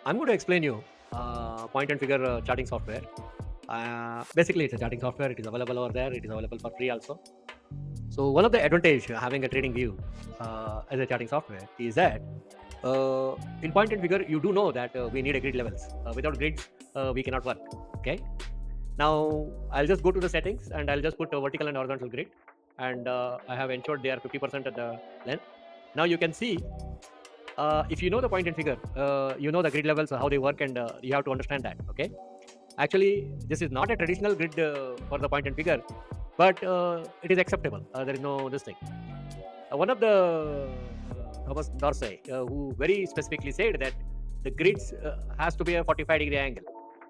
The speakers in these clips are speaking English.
I'm going to explain you point and figure charting software. Basically, it's a charting software. It is available over there. It is available for free also. So one of the advantage having a trading view as a charting software is that in point and figure you do know that we need a grid levels. Without grids, we cannot work. Okay. Now I'll just go to the settings and I'll just put a vertical and horizontal grid, and I have ensured they are 50% at the length. Now you can see if you know the point and figure, you know the grid levels, how they work, and you have to understand that. Okay. Actually, this is not a traditional grid for the point and figure, but it is acceptable. There is no this thing. One of the Thomas Dorsey, who very specifically said that the grids has to be a 45-degree angle.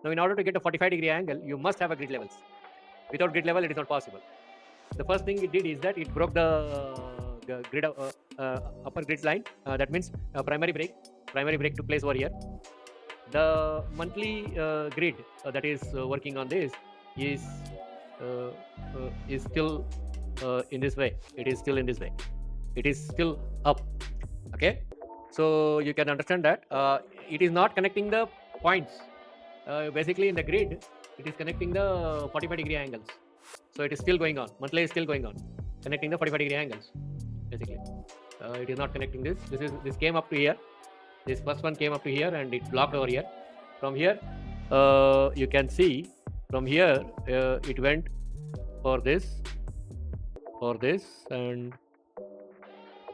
Now, in order to get a 45-degree angle, you must have a grid levels. Without grid level, it is not possible. The first thing it did is that it broke the grid upper grid line. That means primary break took place over here. The monthly grid that is working on this is still in this way. It is still in this way. It is still up. Okay, so you can understand that it is not connecting the points. Basically, in the grid, it is connecting the 45-degree angles. So it is still going on. Monthly is still going on, connecting the 45-degree angles. Basically, it is not connecting this. This came up to here. This first one came up to here and it blocked over here. From here, you can see from here it went for this, and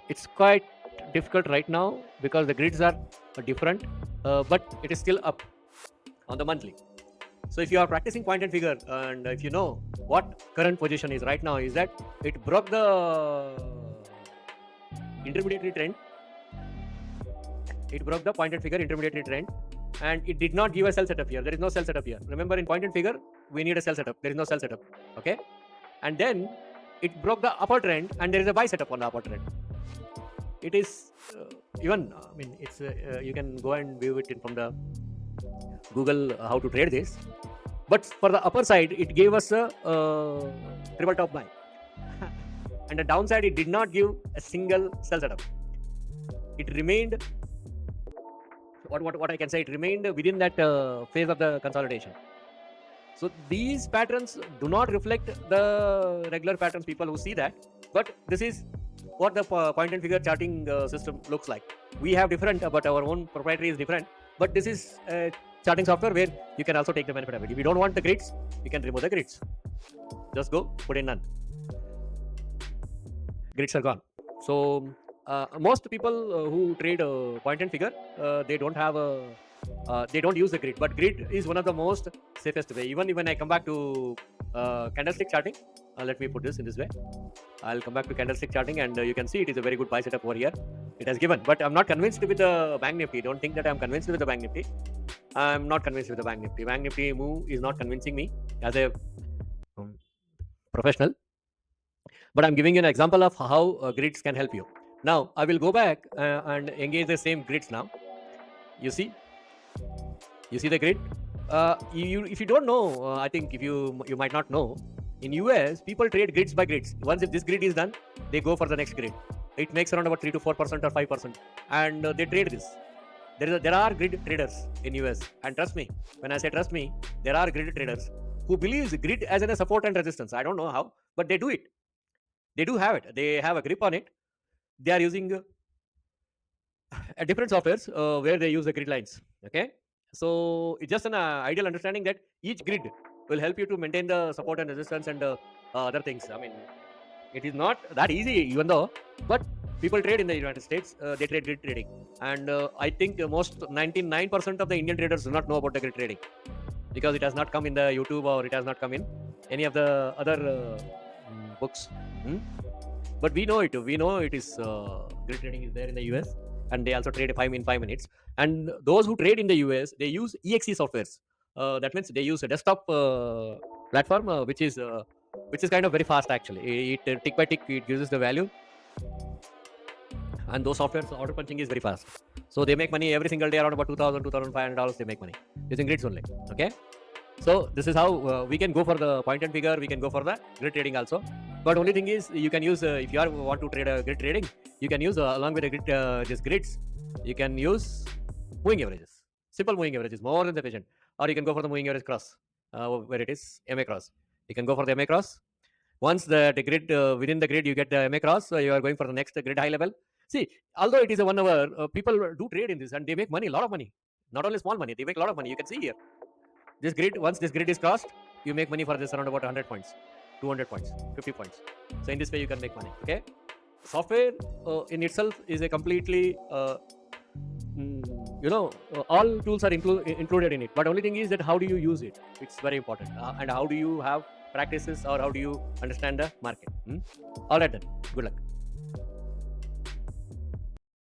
it's quite difficult right now because the grids are different, but it is still up on the monthly. So if you are practicing point and figure, and if you know what current position is right now, is that it broke the intermediary trend. It broke the point and figure intermediary trend, and it did not give a sell setup here. There is no sell setup here. Remember, in point and figure, we need a sell setup. There is no sell setup. Okay, and then it broke the upper trend, and there is a buy setup on the upper trend. It is even. I mean, it's you can go and view it from the Google how to trade this. But for the upper side, it gave us a triple top buy, and the downside, it did not give a single sell setup. It remained. What I can say, it remained within that phase of the consolidation. So these patterns do not reflect the regular patterns, people who see that, but this is what the point and figure charting system looks like. We have different, but our own proprietary is different. But this is a charting software where you can also take the benefit of it. If you don't want the grids, you can remove the grids. Just go put in none. Grids are gone. So most people who trade point and figure, they don't have they don't use the grid, but grid is one of the most safest way. Even when I come back to candlestick charting, let me put this in this way. I'll come back to candlestick charting, and you can see it is a very good buy setup over here. It has given, but I'm not convinced with the Bank Nifty. Don't think that I'm convinced with the Bank Nifty. I'm not convinced with the Bank Nifty. Bank Nifty move is not convincing me as a professional. But I'm giving you an example of how grids can help you. Now I will go back and engage the same grids now. You see the grid. If you don't know, I think if you might not know, in US people trade grids by grids. Once if this grid is done, they go for the next grid. It makes around about 3 to 4% or 5%, and they trade this. There are grid traders in US, and trust me when I say trust me, there are grid traders who believes grid as in a support and resistance. I don't know how, but they do it. They do have it. They have a grip on it. They are using a different softwares where they use the grid lines. Okay, so it's just an ideal understanding that each grid will help you to maintain the support and resistance and other things. I mean, it is not that easy, even though, but people trade in the United States. They trade grid trading, and I think most 99% of the Indian traders do not know about the grid trading because it has not come in the YouTube or it has not come in any of the other books. But we know it. We know it is grid trading is there in the US, and they also trade in 5 minutes. And those who trade in the US, they use EXE softwares. That means they use a desktop platform, which is kind of very fast actually. It tick by tick it gives us the value, and those softwares order punching is very fast. So they make money every single day around about $2,000, $2,500. They make money using grids only. Okay. So this is how we can go for the point and figure. We can go for the grid trading also. But only thing is, you can use if you want to trade a grid trading, you can use along with the grid, these grids, you can use moving averages. Simple moving average is more than sufficient. Or you can go for the moving average cross, where it is MA cross. You can go for the MA cross. Once the grid, within the grid, you get the MA cross, so you are going for the next grid high level. See, although it is a 1 hour, people do trade in this and they make money, a lot of money. Not only small money, they make a lot of money. You can see here. This grid, once this grid is crossed, you make money for this around about 100 points, 200 points, 50 points. So in this way, you can make money. Okay. Software in itself is a completely, all tools are included in it. But only thing is that how do you use it? It's very important. And how do you have practices, or how do you understand the market? All right then. Good luck.